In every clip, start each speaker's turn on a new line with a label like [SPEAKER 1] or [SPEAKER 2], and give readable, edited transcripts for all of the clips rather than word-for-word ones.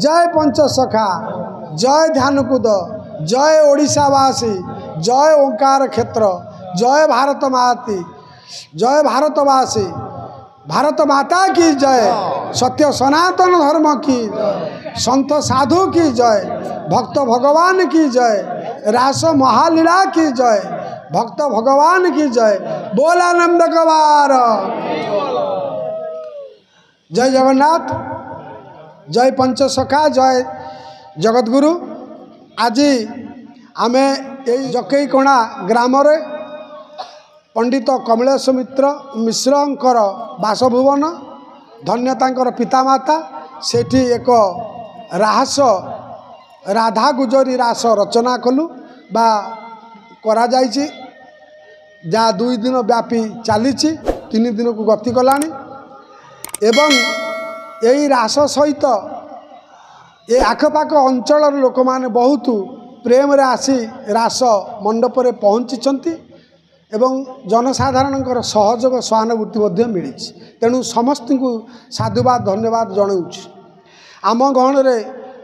[SPEAKER 1] जय पंचसखा, जय ध्यानकूद, जय ओडिशावासी, जय ओंकार क्षेत्र, जय भारत माती, जय भारतवासी, भारत माता की जय, सत्य सनातन धर्म की जय, संत साधु की जय, भक्त भगवान की जय, रास महालीला की जय, भक्त भगवान की जय, बोल आनंद कवार, जय जगन्नाथ, जय पंचसखा, जय जगतगुरु। आज आमे जकईकोणा ग्राम रे पंडित कमलेश मिश्रंकर बासभुवन, धन्यतांकर पितामाता सेठी एक रास राधा गुजरी रास रचना कलु बा करा जाइछि, जा 2 दिन व्यापी चली 3 दिन को गति कलानी एवं यही रास सहित ये आखपाख अंचल लोक माने बहुत प्रेम रे आसी रास मंडप रे पहुँची एवं जनसाधारण सहयोग सहानुभूति मिली। तेणु समस्त को साधुवाद धन्यवाद जनाऊँ। आम गहन रे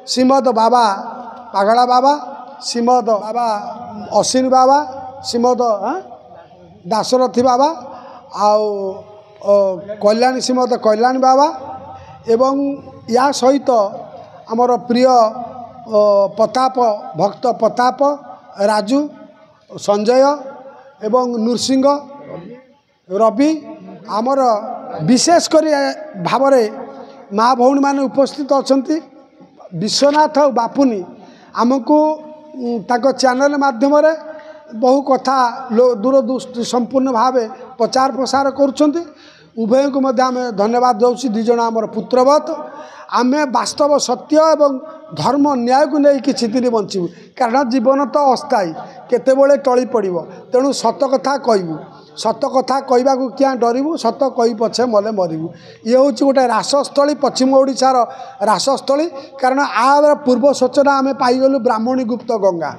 [SPEAKER 1] श्रीमद बाबा पागला बाबा, श्रीमद बाबा अश्विनी बाबा, श्रीमद दासरथी बाबा आउ कल्याणी श्रीमद कल्याणी बाबा एवं या सहित आमर प्रिय प्रताप भक्त प्रताप राजू संजय एवं नृसिंह रवि आमर विशेषकर भाव माँ भौणी मैंने उपस्थित अच्छा विश्वनाथ बापुनी आमको ताको चैनल माध्यम बहु कथा दूरदृष्टि संपूर्ण भाव प्रचार प्रसार करुँच। उभय को आम धन्यवाद दौर। दिज आमर पुत्रवत आमे वास्तव सत्य एवं धर्म न्याय को नहीं कि दिन बचू, कारण जीवन तो अस्थायी केतेबेले टली पड़ो। तेणु सत कथा कहबू, सत कथा कहवा क्या डरबू, सत कही पछे मले मरबू। ये हूँ गोटे रासस्थली पश्चिम ओडिशार रासस्थली, कारण आर पूर्व सूचना आम पाईगलु ब्राह्मणी गुप्त गंगा,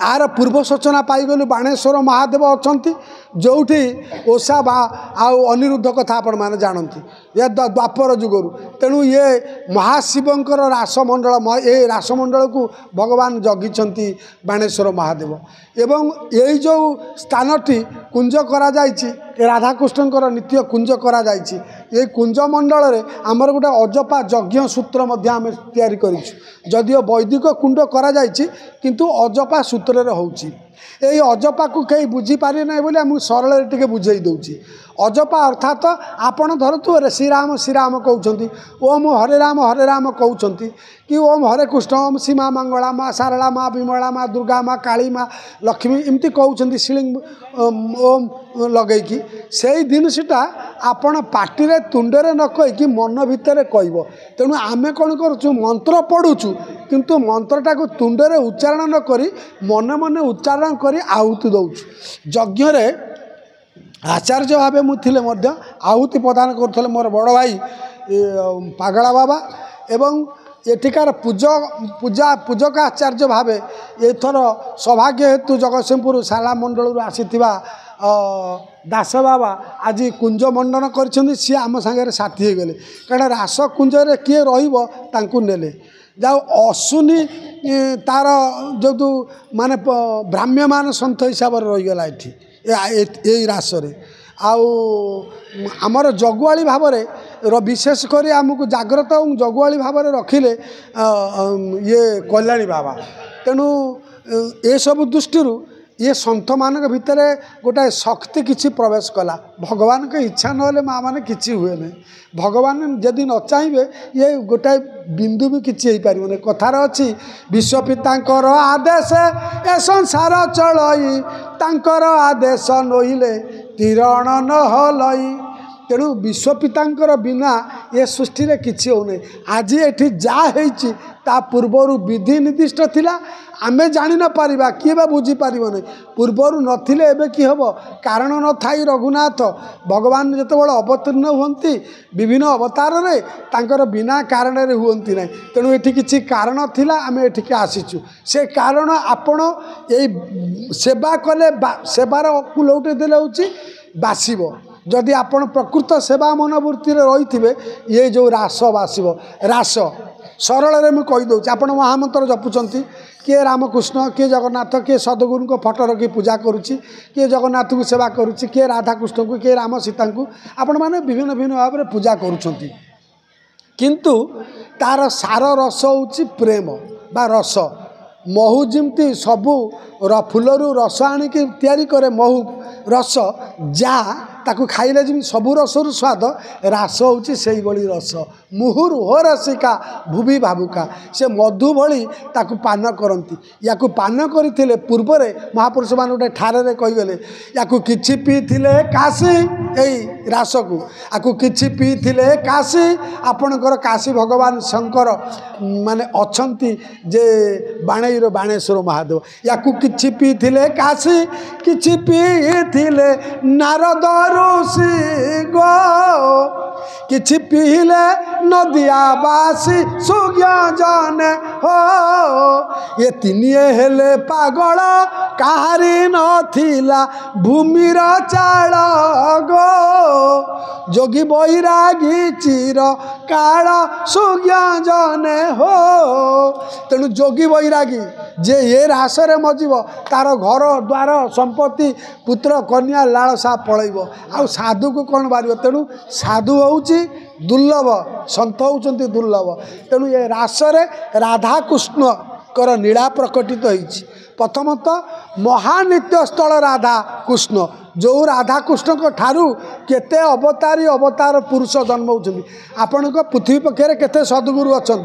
[SPEAKER 1] आर पूर्व सूचना पाईगलु बाणेश्वर महादेव अच्छा जो ओषा बा आउ अनिरुद्ध कथा आपण मैंने जानती ये द्वापर जुगरु। तेणु ये महाशिवंकर रासमंडल, ये रासमंडल को भगवान जगिछंती बाणेश्वर महादेव एवं यही जो स्थानटी कुंज करा जाइछि, राधाकृष्णकर नित्य कुंज करा जाइछि। ये कुंज मंडल रे आमर गोटे अजपा यज्ञ सूत्र मध्य आम तैयारी करिछु। जदिओ वैदिक कुंड करा जाइछि किंतु अजपा सूत्र रे होउछि। यही अजपा को कहीं बुझीपारे ना बोली आमको सरल टे बुझे दूसरी। अजपा अर्थात आपण धरतु श्रीराम श्रीराम कहते, ओम हरे राम कहते कि ओम हरे कृष्ण, ओम सीमा मंगला माँ सारला माँ विमला माँ दुर्गा माँ काली माँ लक्ष्मी एमती कहते शिलिंग ओम लगेगी। से जिनसा आपण पार्टी तुंडे न कहीकि मन भितर कह। तेणु आम कौन करूँ मंत्र पढ़ुचु किंतु मंत्रटा को तुंडे उच्चारण न करी मन मन उच्चारण करी आहुति दौचु। यज्ञ आचार्य भाव मुझे आहुति प्रदान करुले मोर बड़ भाई पागला बाबा एवं एठिकार पूजा पूजक आचार्य भाव एथर सौभाग्य हेतु जगतसिंहपुर शाला मंडल आसीथिबा दास बाबा आज कुंज मंडन कर सी आम सागर साथी गले। कारण रास कुंज किए रही नेले जाओ अश्विनी तार जो माने भ्राम्यमान सन्थ हिसाब से रहीगला ये रास आमर जगुआली भाव विशेषकर आमको जाग्रत और जगुआली भाव रखिले ये कल्याणी बाबा। तेणु ये सब दृष्टि ये सन्थ मान भितर गोटाए शक्ति किसी प्रवेश कला। भगवान के इच्छा ना माँ मैंने किसी हुए नहीं। भगवान जदि न चाहिए ये गोटाए बिंदु भी किसी हो पार नहीं। कथार अच्छी विश्वपितांकर आदेश ए संसार चलई, तांकर आदेश नहिले तीरण न हलई। तेणु विश्वपितांकर बिना ये सृष्टि में किसी होने। आज ये जा ता पूर्वर विधि निर्दिष्ट थिला, आमे जानी न पारिबा किए बा बुझी पारिबो नहीं। पूर्वर नथिले एबे कि हबो, कारण न थाई रघुनाथ भगवान जेतेबेले अवतीर्ण हुअन्ति विभिन्न अवतार रे तांकर बिना कारण रे हुअन्ति नहीं। तेणु एठी किछि कारण थिला, आमे एठी आसीचु। से कारण आपण ए सेवा कले सेवार लौटे देले होछि बासिबो। जदि आपण प्रकृत सेवा मनोवृत्ति रही ये जो रास बासिबो। रास सरल मुझे कहीदे आप महामंत्र जपुंट किए रामकृष्ण किए जगन्नाथ किए सदगुरु को फटो रखी पूजा करुच्ची किए जगन्नाथ को सेवा करुच्ची किए राधाकृष्ण को किए राम सीता को आपण मैंने विभिन्न विभिन्न भाव में पूजा करुँच किंतु तार सार रस हूँ प्रेम बा रस महू जमती सबू फूलरू रस आणिकी तैयारी करे महू रस जा ताकू खाइले जमी सबू रसर स्वाद रास हूँ से रस मुहुर हो रसिका भूवि भावुका से मधु भली ताकू पान करती या पान करते पूर्व महापुरुष मान गोटे ठारे कहीगले या किछि पीथिले काशी यही रास को आपको किछि पीथिले काशी आपणकर काशी भगवान शंकर माने अछंती जे बाणेर बाणेश्वर महादेव या किछि पीथिले काशी किछि पीथिले नारद ऋषि गो किछि पीले नदियाबासी सुज्ञ जने हो ये तिनिए हेले पागल काहारी नथिला भूमिर चाल गो जोगी बैरागी चिर काल सुज्ञ जने हो तेणु जोगी बैरागी जे ये रासरे मजिब तार घर द्वार संपत्ति पुत्र कन्या लालसा पलैब आ साधु को कौन बार तेणु साधु हूँ दुर्लभ सन्त होती दुर्लभ तेणु ये रासरे राधाकृष्ण कर नीला प्रकटित होती प्रथमतः महानित्य स्थल राधा कृष्ण जो राधाकृष्ण ठारू केते अवतारी अवतार पुरुष जन्म होती आपण पृथ्वी पक्षे केते सद्गुरु अच्छा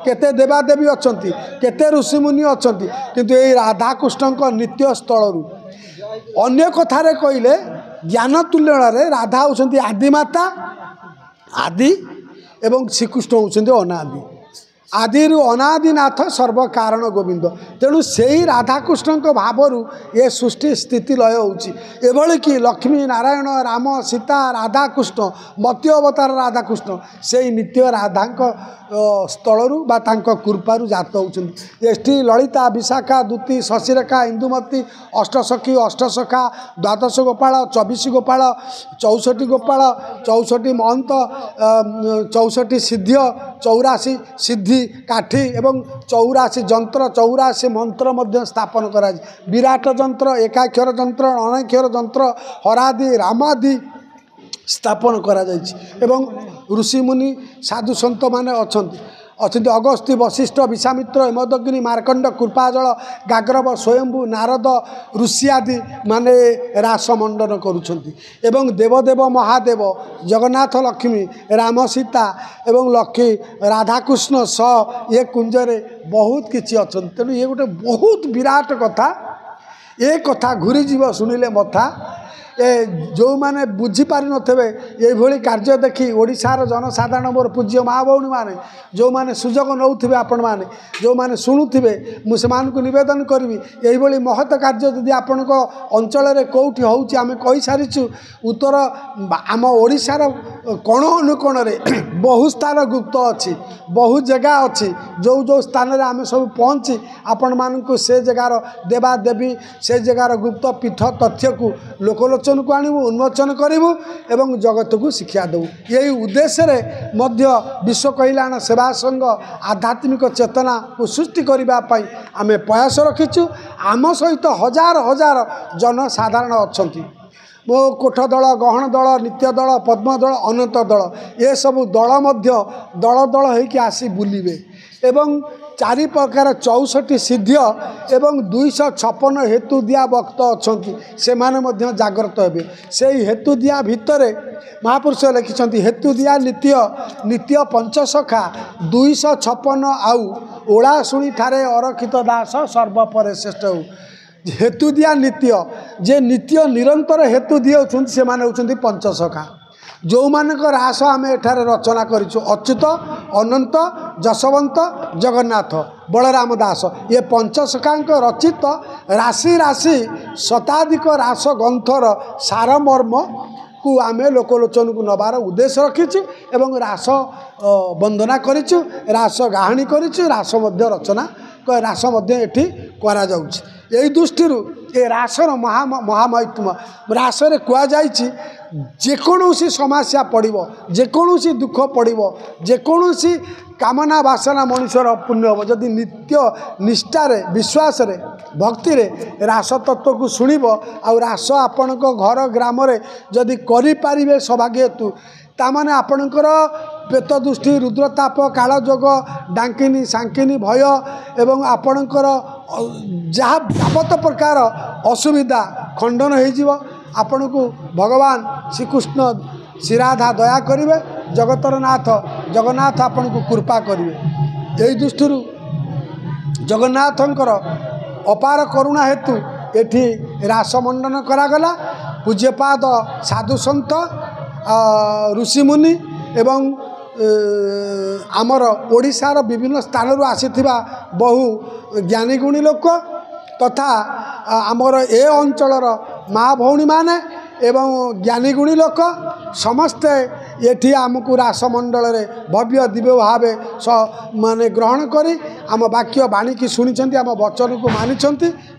[SPEAKER 1] केते देवादेवी अच्छा केते ऋषिमुनि अच्छा किंतु ये राधाकृष्ण नित्य स्थल अन्य कथार कहले ज्ञान तुल्य राधा होती आदिमाता आदि एवं श्रीकृष्ण होती अनादि आदिरु अनादिनाथ सर्व कारण गोविंद तेणु से ही राधाकृष्ण भावरू ये सृष्टि स्थिति लय होभली कि लक्ष्मी नारायण राम सीता राधाकृष्ण मत्य अवतार राधाकृष्ण से नित्य राधा स्थलू बा कृपारू जात होती एष्टि ललिता विशाखा दूती शशिरेखा इंदुमती अष्टसखी अष्टसखा द्वादश गोपाल 24 गोपाल 64 गोपाल 64 महंत 64 सिद्ध 84 सिद्धि काठी एवं 84 जंत्र 84 मंत्र मध्य स्थापन करा विराट जंत्र एकाक्षर जंत्र अनेक्षर जंत्र हरादि रामादि स्थापन करा एवं ऋषिमुनि साधु संत माने अछंती अगस्त्य वशिष्ठ विश्वामित्र हेमदग्नि मार्कंड कृपाजल गाग्रव स्वयंभू नारद ऋषि आदि माने रास मंडन करुछंती एवं देवदेव महादेव जगन्नाथ लक्ष्मी राम सीता एवं लक्ष्मी राधाकृष्ण स ये कुंजरे बहुत किछि अछंती तेणु ये गोटे बहुत विराट कथा ये कथा घूरी जीव सुनिले मथा ए जो मैंने बुझीपारि नथिबे ये कार्य देखी ओडिशार जनसाधारण मोर पूज्य माँ भौणी मैंने जो मैंने सुजोग नौथिबे आपण मैंने जो मैंने शुणुथिबे मुझे निवेदन करी यही महत कार्य जदि आपण अंचल कौटी होउची आमे कहि सारिछु उत्तर आम ओडिशार कोण अनुकोण बहु स्थान गुप्त अच्छी बहु जगह अच्छी जो जो स्थान रे आमे सब पहुँची आपण मानकु से जगार देवा देवी से जगार गुप्त पीठ तथ्य को लोकलोचन को आणबू उन्मोचन करूँ एवं जगत को शिक्षा देवु यही उद्देश्य मध्य विश्व कल्याण सेवा संघ आध्यात्मिक चेतना को सृष्टि करने आम प्रयास रखीचु आम सहित हजार हजार जनसाधारण अच्छा मो कोठ दल गहन दल नित्य दल पद्म दल अनंत दल ये सब दल मध्य दल दल होइकि आसी बुलिबे एवं 4 प्रकार 64 सिद्ध एवं 256 हेतु दिया भक्त अच्छा से माने मध्य जागृत हेबे से हेतु दिया भितरे महापुरुष लिखिं हेतु दिया नित्य नित्य पंचसखा 256 आउ ओला शुणी ठारे अरक्षित दास सर्वपर श्रेष्ठ हेतु दिया नित्य जे नित्य निरंतर हेतु दिए होती से माने होती पंचसखा जो मानक रास आम एठारे रचना करिछु अच्युत अनंत जशवंत जगन्नाथ बलराम दास ये पंचसखांक रचित राशि राशि शताधिक रास ग्रंथर सारमर्म को आम लोकलोचन को नबार उद्देश्य रखीचु एवं रास वंदना करिछु रास गाहाणी करिछु रास मध्य रचना रास मध्य एठी करा जाउछि यही दृष्टि ये रासर महामहित्म रासरे कहुई जेकोसी समस्या पड़ो जेकोसी दुख पड़ो जेकोसी कामना बासना मनुष्यर पूर्ण हम जदि नित्य निष्ठार विश्वास भक्ति रास तत्व को शुणव आ रास आपण घर ग्राम जदि करें सौभाग्य हेतु ताने आपणकर पेत दृष्टि रुद्रताप कालजोग डांकिनी सांकिनी भय एवं आपणकर जहाँ यावत प्रकार असुविधा खंडन हो आपण को भगवान श्रीकृष्ण श्रीराधा दया करेंगे जगतर नाथ जगन्नाथ आपण को कृपा करेंगे यही दृष्टि जगन्नाथंकर अपार करुणा हेतु एठी रासमंडन करागला पूज्यपाद साधुसंत ऋषिमुनि एवं आमर ओडिशार विभिन्न स्थान आसीथिबा बहु ज्ञानी गुणी लोक तथा आमर ए अंचलर माँ भौणी माने एवं ज्ञानी गुणी लोक समस्ते ये आमको रासमंडल भव्य दिव्य भाव माने ग्रहण करी आम वाक्य बाणी की शुणी आम वचन को मानी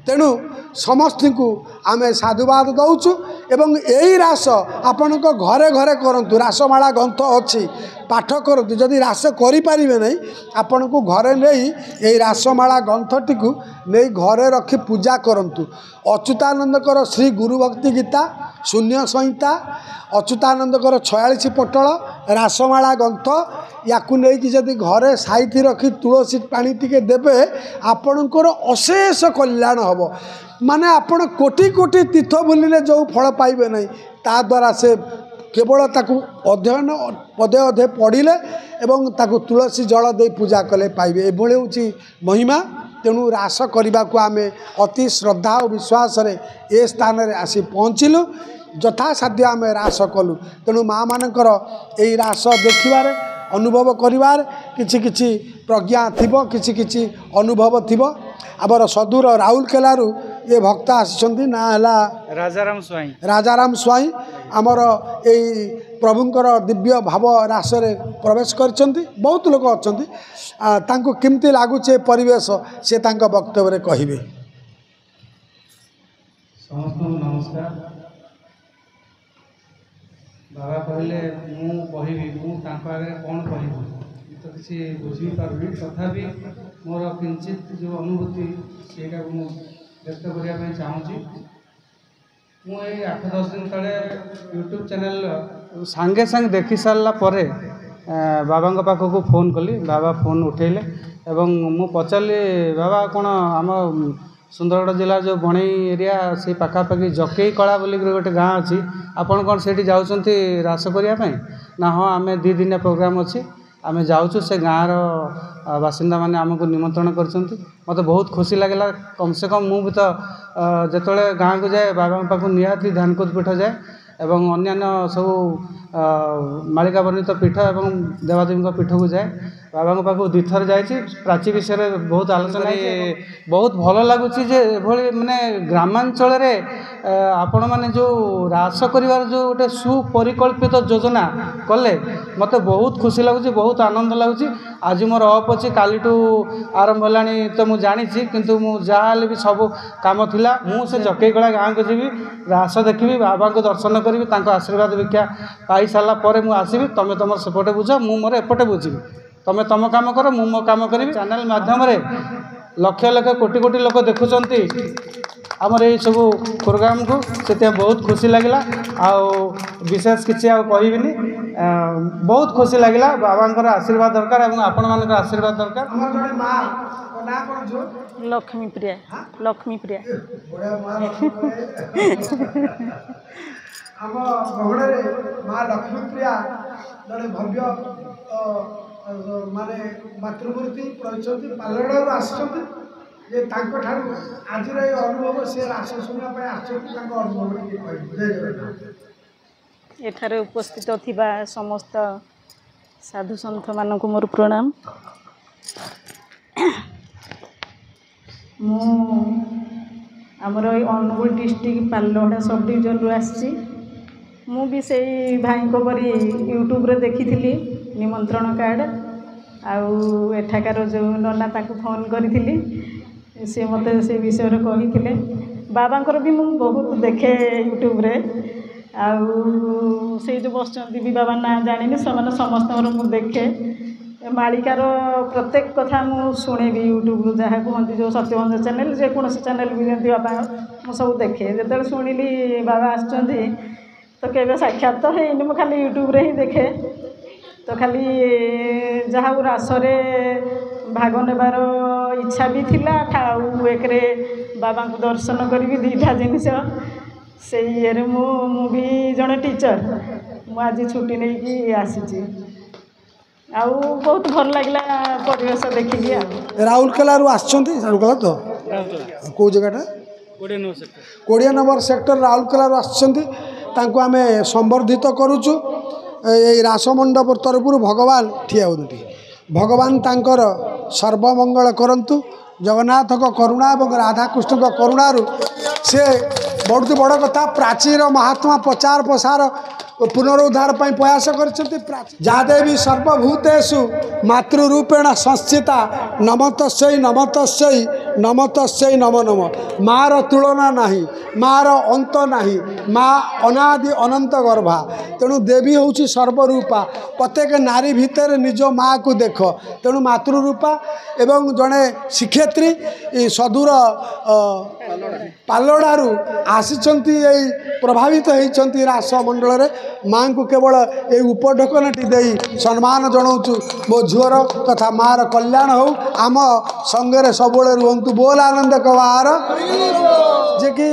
[SPEAKER 1] तेणु समस्त को आम साधुवाद दौचु एवं यही रास आपण घरे घरे करूँ रासमाला ग्रंथ अच्छी पाठ करूँ जदि रास करें नहीं आपण को घरे नहीं यही रासमाला ग्रंथटी को नहीं घरे रखी पूजा करूँ अच्युतानंदकर श्री गुरु भक्ति गीता शून्य संहिता अच्युतानंदकर 46 पटल रासमाला ग्रंथ या जदि घरे साइति रखी तुलसी पानी टिके देवे आपणकर अशेष कल्याण हम माने आपण कोटि कोटि तीर्थ बुलिले जो फल पाइबे नहीं ता द्वारा से केवल ताकू अध्ययन पदे अधे पढ़िले एवं ताकू तुलसी जल दे पूजा कले पाइबे एभली होची महिमा तेणु रास करने को आम अति श्रद्धा और विश्वास ए स्थान रे आसी पहुँचलु यथासाध्य आम रास कलु तेणु माँ मानकर यही रास देखिबार अनुभव करिवार किछि किछि प्रज्ञा थिबो किछि किछि अनुभव थिबो आबर सदूर राउरकेलारू ये भक्त आसिछंती ना हला राजाराम स्वाई आमर यही प्रभुंकर दिव्य भाव रासरे प्रवेश करछंती बहुत लोक अछंती तांको केमती लागुचे परिवेश से तांको वक्तव्य रे कहिबे।
[SPEAKER 2] समस्त नमस्कार बाबा कहले मु कहबी मु तांको आगे कौन कहबी तो किसी बुझी पारुनी तथापि मोर किंचित जो अनुभूति सेटा को व्यक्त करने चाहूँगी मुझे 8-10 दिन तले यूट्यूब चैनल सांगे सांगे देखी सारा पर बाबा पाखक फोन कली बाबा फोन उठेले एवं मु पचारि बाबा कौन आम सुंदरगढ़ जिला जो बणई एरिया से पाखापाखि जकई कला बोलिक गोटे गाँ अच्छी आपड़ कौन से जाऊँच रास करने ना हाँ आम 2 दिनिया प्रोग्राम अच्छी आम जाऊँ से गाँव बासिंदा मैंने आमको निमंत्रण कर मत बहुत खुशी लगे कम से कम मुझे तो जिते गाँव को जाए बाबा पाखु निहाती ध्यानकूद पीठ जाए एवं अन्यान्य सब मालिका वर्णित पीठ एवं देवादेवी पीठ को जाए बाबा पाखु 2 थर जाइए प्राची विषय में बहुत आलोचना बहुत भल लगुच माने ग्रामांचल आपण मैंने जो रास कर जो गोटे सुपरिकल्पित योजना कले मत बहुत खुशी लगुच बहुत आनंद लगुच आज मोर अफ अच्छी काली आरंभ है तो मुझे जानी किंतु मुझे भी सब काम थिला मुझे जकईकला गाँव को जीवी रास देखी बाबा को दर्शन करी आशीर्वाद भिक्षा पाई सारा पर मुझे आसबि तुम तुम सेपटे बुझ मु मोर एपटे बुझी तुम तुम काम कर मु मो काम करी चैनल माध्यम लक्ष लक्ष कोटि कोटि लोक देखुंट आमर ये सब प्रोग्राम को से बहुत खुशी लगे विशेष किसी कहबिनी बहुत खुशी लगे बाबा आशीर्वाद दरकार आपण मान आशीर्वाद दरकार
[SPEAKER 3] लक्ष्मी प्रिया लक्ष्मी प्रिया
[SPEAKER 1] आम गहड़े माँ लक्ष्मी प्रिया जड़े भव्य माने मातृमूर्ति प्रति पालगड़ आसुँच आज अनुभव से रास शुणा अनुभव
[SPEAKER 3] एठारे उपस्थित थिबा समस्त साधु सन्थ मानक मोर प्रणाम। मु आमर अनुगुल डिस्ट्रिक्ट पालहड़ा सब डिविजन रु आसी मु भी से भाई को परी यूट्यूब रे देखी निमंत्रण कार्ड आउ एठाकार जो नना ताकू फोन करी सी मत से विषय कही बाबांकर भी मुझे बहुत देखे यूट्यूब रे से जो बस भी बाबा ना जानी से समस्त मुझे देखे मालिकार प्रत्येक कथा मुझे शुणे भी यूट्यूब जहाँ कहते जो सत्यवंश चैनल जेकोसी चैनल भी दिखती बाबा मुझे सब देखे जो शुणिली बाबा आसुँच तो केवे साक्षात तो है मुझे खाली यूट्यूब रे ही देखे तो खाली जहाँ रासरे भाग नेबार इच्छा भी थिला एक बाबा को दर्शन करी दीटा जिनिस से ये मु भी जड़े टीचर मुझे छुट्टी नहीं कि आसी आउ बहुत भल लगे परिवेश देखिकी
[SPEAKER 1] राउरकेला राउरकेला तो कौ जगह 20 नंबर सेक्टर राउरकेला आम संबर्धित करुचु रासमंडप तरफ भगवान ठिया होती भगवान तांकर सर्वमंगल करंतु जगन्नाथ करुणा और राधाकृष्ण करुणारू से बहुत बड़ कथा प्राचीर महात्मा प्रचार प्रसार पुनरुद्धार प्रयास करदेवी सर्वभूतेषु मातृरूपेण संस्थिता नमतस्यै नमतस्यै नमतस्यै नमो नम मार तुलना नहीं मार अंत नहीं माँ अनादि अनंत गर्भा तेणु देवी हूँ सर्वरूपा प्रत्येक नारी भितर निज माँ को देख तेणु मातृरूपा एवं जड़े शिक्षयित्री सदूर पालड़ारू आसी प्रभावित होती रास मंडल में माँ को केवल ये उपढकनटी दे सम्मान जनाऊँ मो झुअर तथा मार कल्याण हो आम संगे सब रुहतु बोल आनंद कबार जे कि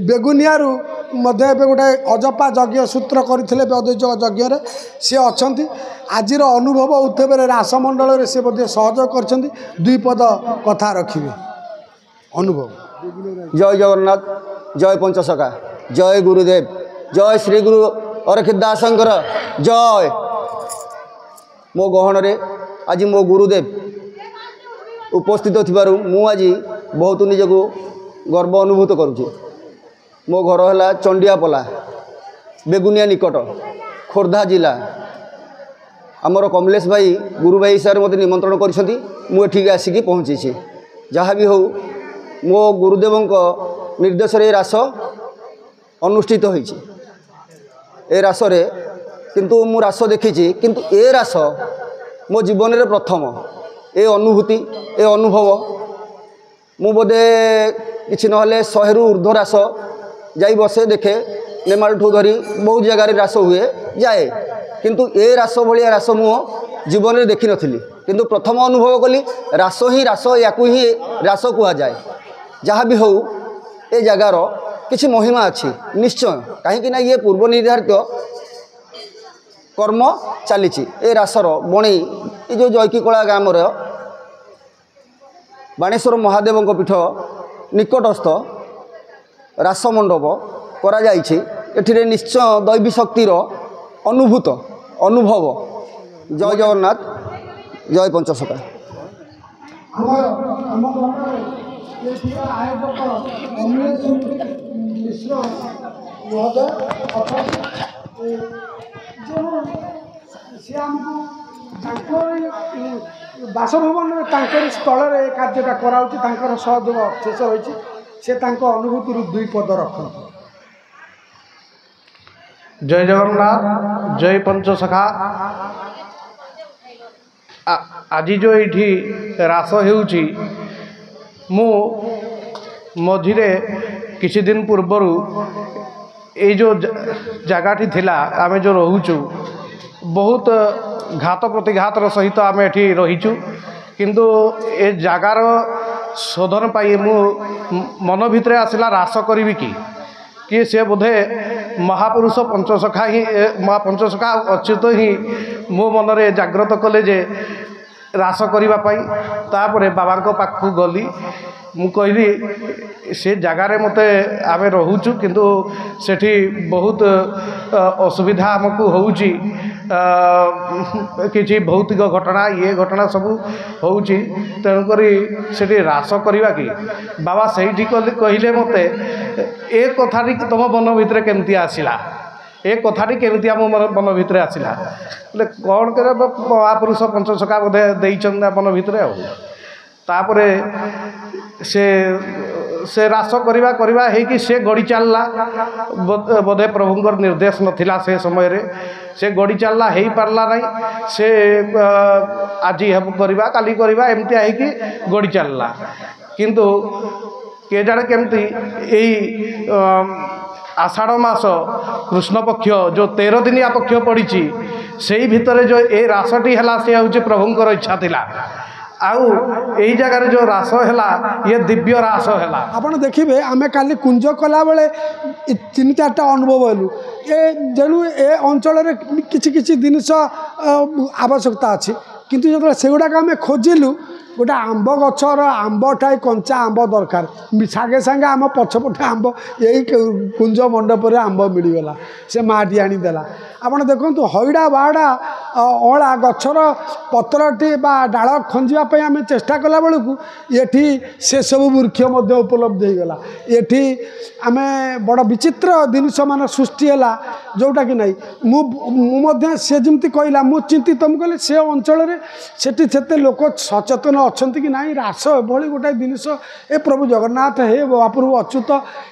[SPEAKER 1] बेगुनियारू मध्य गोटे अजपा यज्ञ सूत्र करते अद्वैत यज्ञ सी अच्छा आज अनुभव होते रासमंडल में सी बोधे सहयोग कर दुई पद कथा रखिए अनुभव।
[SPEAKER 4] जय जगन्नाथ जय पंचसखा जय गुरुदेव जय श्री गुरु अरखित दासंकर जय मो गहन रे आज मो गुरुदेव उपस्थित थिबारु मु आज बहुत निजको गर्व अनुभूत करुछि। मो घर है चंडियापला बेगुनिया निकट खोर्धा जिला आमर कमलेश भाई गुरु भाई सर मत निमंत्रण कर आसिकी पहुँची जहाँ भी हो मो गुरुदेव निर्देश रास अनुष्ठित होइछि। ए रास रे किंतु मु रास देखी किंतु ए रास मो जीवन रे प्रथम ए अनुभूति ए अनुभव मु बोधे किछि नहले 100 रु ऊर्ध्व रास जाई बसे देखे नेमाल ठू धरी बहुत जगार रास हुए जाए किंतु ए रास भाया रास मु जीवन में देखी नथिली किंतु प्रथम अनुभव कली रास ही रास या रास कह जाए। जहाँ भी हो ए जगार किछि महिमा अच्छी निश्चय कहीं ये पूर्व निर्धारित कर्म चली ए रासर बणी ये जो जयकीकला ग्राम बाणेश्वर महादेव पीठ निकटस्थ रासमंडप करा जाइछि। एठिरे निश्चय दैवी शक्तिर अनुभूत अनुभव। जय जगन्नाथ जय पंचसखा।
[SPEAKER 1] बासभवन स्थल कार्यटा कराऊँ सहयोग शेष होती से अनुभूति दुई पद रख।
[SPEAKER 5] जय जगन्नाथ जय पंचसखा। आज जो ये रास होउची मु मझिरे किछि दिन पूर्वर ये जो जगह थिला आमे जो रोचु बहुत घात प्रतिघातर सहित आम एठी रहीचु किंतु ए जगार शोधन पाई मु मन भितर आसला रास करी कि से बोधे महापुरुष पंचसखा ही पंचसखा अच्युत ही मो मन रे जाग्रत कले जे रास करने तापर बाबा पाखु गली मु कहली से जगार मते आमे रोचु किंतु सेठी बहुत असुविधा आमको होउची किछि भौतिक घटना ये घटना सब होउची तेणुकरी सेठी रास करवा कि बाबा सेठी कहले मते ए कथाटी तुम मन भितर केमती आसिला ए कथाटी केमती आम मन भितर आसिला बोले कौन करे महापुरुष पंचसखा बोधे देइछन मन भितर तापरे से रास करवा है से गड़ी चलला बोधे प्रभुंर निर्देश नथिला से समय रे से गड़ी चलला हो पारला नहीं से आज करवा काली करवा एमती है कि गड़ी चलला किंतु के जाने केमती यही आषाढ़ मास कृष्ण पक्ष जो 13 दिनिया पक्ष पड़ी से भितर जो ए रासटी है सी हूँ प्रभुंर इच्छा थिला आउ यही जगार जो रास है ये दिव्य रास है
[SPEAKER 1] आपड़ देखिए आम काली कुंज कला बेले 3-4टा अनुभव हेलु ए जेणु ए अंचल किसी जिनस आवश्यकता अच्छी किंतु जो सेगुड़ाक आम खोजिलु गोटे आंब गचर आंबटाई कंचा आंब दरकार सागे सागे आम पछपटे आंब यही कुंज मंडपर आंब मिलगला से माटी आनीदेला आपड़ देखु हईड़ा बाड़ा अँला गचर पत्रटी डाल खंजापी आम चेष्टा कला बेलू ये से सब वृक्ष उपलब्ध होगला ये आम बड़ विचित्र जिनस मान सृष्टि है जोटा कि नहीं मुझे सी जमी कहला मु चिंतित मुझे कहली से अंचल से लोक सचेतन अच्छा कि नहीं रास एभली गोटे जिनस ए प्रभु जगन्नाथ हे महाप्रभु अच्युत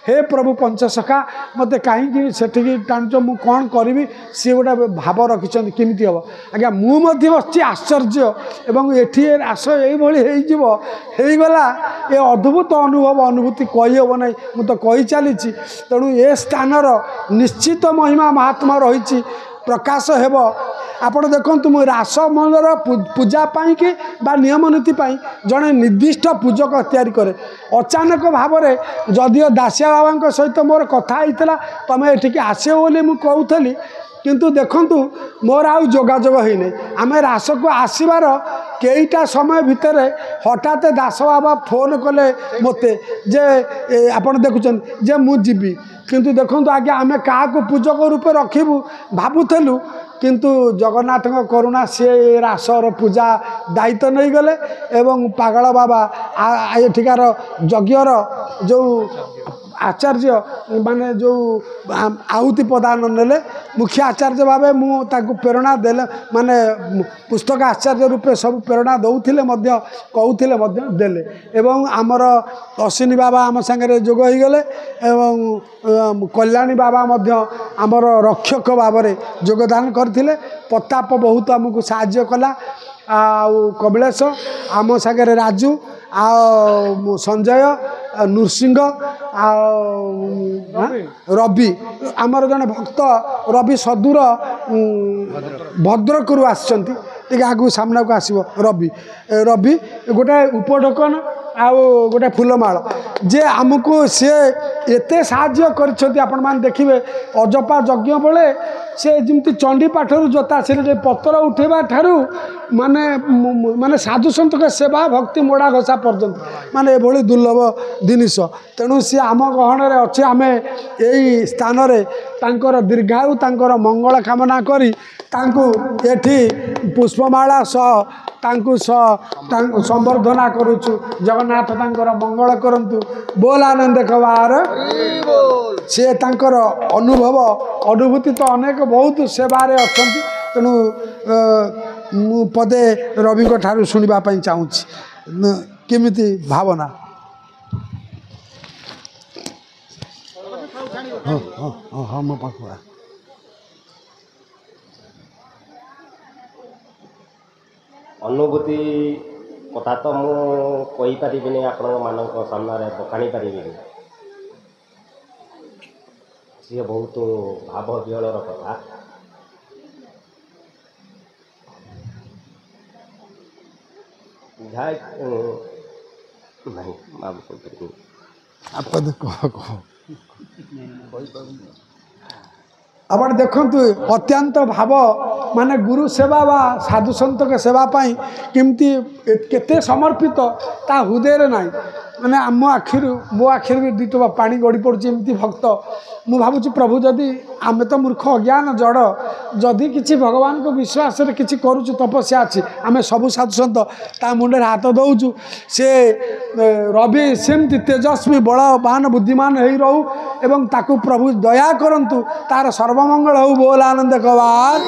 [SPEAKER 1] हे प्रभु पंचसखा मत कहीं से टाणुच मु कौन करी सी गोटे भाव रखिंट केमी हम आज्ञा मुझे आश्चर्य एवं ये रास ये होगला ये अद्भुत अनुभव अनुभूति कहीहब ना मु तो कही चली तेणु ए स्थानर निश्चित महिमा महात्मा रही प्रकाश हेब आपण देखु मु रास मंडल पूजा कि नियम नीति जड़े निर्दिष्ट पूजक तैयारी करे अचानक भाव में जदिओ दासिया बाबा सहित मोर कथा होता तुम ये आसो बोली मुझे कहूली किंतु देखंतु मोर आउ जोगाजोग होने आम रास को आसबार कईटा समय भितर हठात दास बाबा फोन कले मते जे आपण देखुन जे मुझी किंतु देखु आज्ञा आम क्या पूजक रूपे रखिबू भावुलु किंतु जगन्नाथ करुणा सी रासर पूजा दायित्व नहीं गले एवं पागल बाबा एठिकार यज्ञर जो आचार्य माने जो आहुति प्रदान नेले मुख्य आचार्य भावे मुझे प्रेरणा देले माने पुस्तक आचार्य रूपे सब प्रेरणा दौले कहूले देले एवं आमर अश्विनी बाबा आम सांगे जोग हो गले एवं कल्याणी बाबा आमर रक्षक भाव में योगदान करथिले प्रताप बहुत आमको साहाय्य कला कमलेश आम सागर राजू संजय नृसिंह रवि आमर जन भक्त रवि सदूर भद्रक आसछन्ति आगु सामना को आसो रवि रवि गोटे उपढकन आउ गोटे फूलमाल जे आमको सी एते साहाय्य करछन्ति आपण मान देखिबे अजपा यज्ञ बेले से जमी चंडी पाठरू जोता से पतर उठेबा ठारू माने माने साधु संत सेवा भक्ति मोड़ा घसा पर्यंत माने एभली दुर्लभ जिनिस तेणु सी आम गहन अच्छे आम यही स्थान तांकर दीर्घायु तांकर मंगल कामना करी तांकु एठी पुष्पमाला सह तांकु संवर्धना करुचु जगन्नाथ तांकर मंगल करंतु बोल आनंद कबार से तांकर अनुभव अनुभूति तो अनेक बहुत सेवारे अच्छी तेणु मु पदे रवि ठारू शुणा चाहूँगी केमिति भावना हाँ हाँ हाँ हाँ मो पाखुआ
[SPEAKER 6] अनुभूति कथा तो मुझे आपण मान सामने बखाणी पारि सी बहुत भाव विहलर कथा नहीं
[SPEAKER 1] आपण देखंतु अत्यंत भाव माने गुरु सेवा वा साधु संत के सेवा पाई किमती केते समर्पित ता हृदय रे नाही माने आम मो आखिर भी दुईटोपा पानी गड़ी पड़ुची एमती भक्त मु भावुची प्रभु जदि आमे तो मूर्ख अज्ञान जड़ जदि किसी भगवान को विश्वास रे किसी करूचु तपस्या अच्छी आमे सबु साधु संत ता मुंडे हाथ दौचु से रवि सेमती तेजस्वी बलवान बुद्धिमान हो रहू एवं ताकू प्रभु दया करंतु तार सर्वमंगल हो बोल आनंद कबार।